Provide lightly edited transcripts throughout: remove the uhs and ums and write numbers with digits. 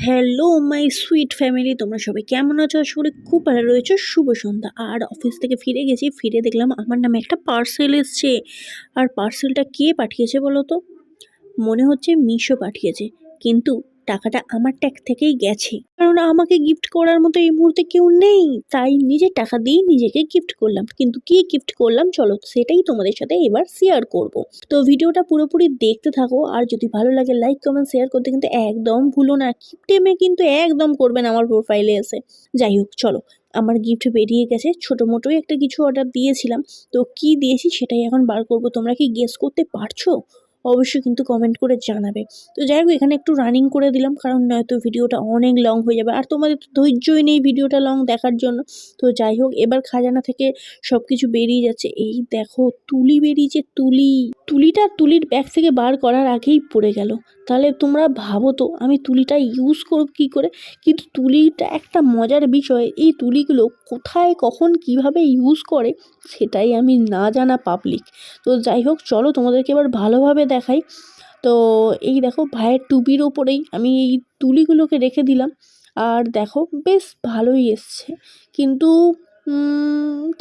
Hello my sweet family, তোমরা সবাই কেমন আছো? আশা করি খুব ভালো রয়েছে। শুভ সন্ধ্যা। আর অফিস থেকে ফিরে গেছি, ফিরে দেখলাম আমার নামে একটা পার্সেল এসছে। আর পার্সেলটা কে পাঠিয়েছে বলো তো? মনে হচ্ছে মিশো পাঠিয়েছে, কিন্তু টাকাটা আমার ট্যাগ থেকেই গেছে, কারণ আমাকে গিফট করার মতো এই মুহূর্তে কেউ নেই। তাই নিজের টাকা দিয়েই নিজেকে গিফট করলাম, কিন্তু কি গিফট করলাম চলো সেটাই তোমাদের সাথে এবার শেয়ার করব। তো ভিডিওটা পুরোপুরি দেখতে থাকো, আর যদি ভালো লাগে লাইক কমেন্ট শেয়ার করতে কিন্তু একদম ভুলো না। গিফটেমে কিন্তু একদম করবেন আমার প্রোফাইলে এসে। যাই হোক চলো, আমার গিফট বেরিয়ে গেছে। ছোটো মোটোই একটা কিছু অর্ডার দিয়েছিলাম, তো কি দিয়েছি সেটাই এখন বার করব। তোমরা কি গেস করতে পারছো? অবশ্যই কিন্তু কমেন্ট করে জানাবে। তো যাই হোক, এখানে একটু রানিং করে দিলাম, কারণ নয়তো ভিডিওটা অনেক লং হয়ে যাবে, আর তোমাদের তো ধৈর্যই নেই ভিডিওটা লং দেখার জন্য। তো যাই হোক, এবার খাজানা থেকে সব কিছু বেরিয়ে যাচ্ছে। এই দেখো, তুলি বেরিয়েছে। তুলিটা তুলির ব্যাগ থেকে বার করার আগেই পড়ে গেল। তাহলে তোমরা ভাবো তো আমি তুলিটা ইউজ করব কী করে। কিন্তু তুলিটা একটা মজার বিষয়, এই তুলিগুলো কোথায় কখন কিভাবে ইউজ করে সেটাই আমি না জানা পাবলিক। তো যাই হোক চলো, তোমাদেরকে এবার ভালোভাবে দেখাই। তো এই দেখো, ভাইয়ের টুপির ওপরেই আমি এই তুলিগুলোকে রেখে দিলাম। আর দেখো বেশ ভালোই এসছে, কিন্তু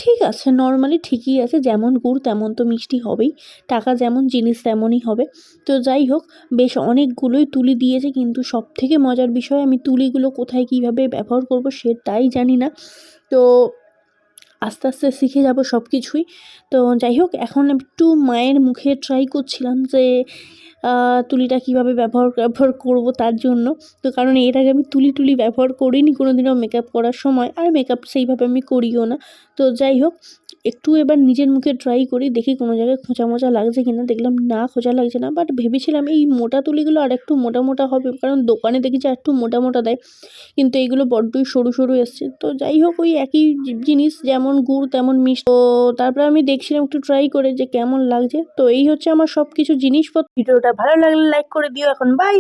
ঠিক আছে, নর্মালি ঠিকই আছে। যেমন গুড় তেমন তো মিষ্টি হবেই, টাকা যেমন জিনিস তেমনই হবে। তো যাই হোক, বেশ অনেকগুলোই তুলি দিয়েছে, কিন্তু সব থেকে মজার বিষয় আমি তুলিগুলো কোথায় কীভাবে ব্যবহার করব সেটাই জানি না। তো আস্তে আস্তে শিখে যাব সব কিছুই। তো যাই হোক, এখন একটু মায়ের মুখে ট্রাই করছিলাম যে তুলিটা কীভাবে ব্যবহার করব তার জন্য। তো কারণ এর আগে আমি তুলি ব্যবহার করিনি কোনোদিনও মেকআপ করার সময়, আর মেকআপ সেইভাবে আমি করিও না। তো যাই হোক, একটু এবার নিজের মুখে ট্রাই করি, দেখি কোনো জায়গায় খোঁচা মোচা লাগছে কিনা। দেখলাম না, খোঁচা লাগছে না। বাট ভেবেছিলাম এই মোটা তুলিগুলো আর একটু মোটা মোটা হবে, কারণ দোকানে দেখেছি আর একটু মোটা মোটা দেয়, কিন্তু এইগুলো বড্ডই সরু সরু এসছে। তো যাই হোক, ওই একই জিনিস, যেমন গুড় তেমন মিষ্টি। তো তারপরে আমি দেখছিলাম একটু ট্রাই করে যে কেমন লাগছে। তো এই হচ্ছে আমার সব কিছু জিনিসপত্র। ভিডিওটা ভালো লাগলে লাইক করে দিও। এখন বাই।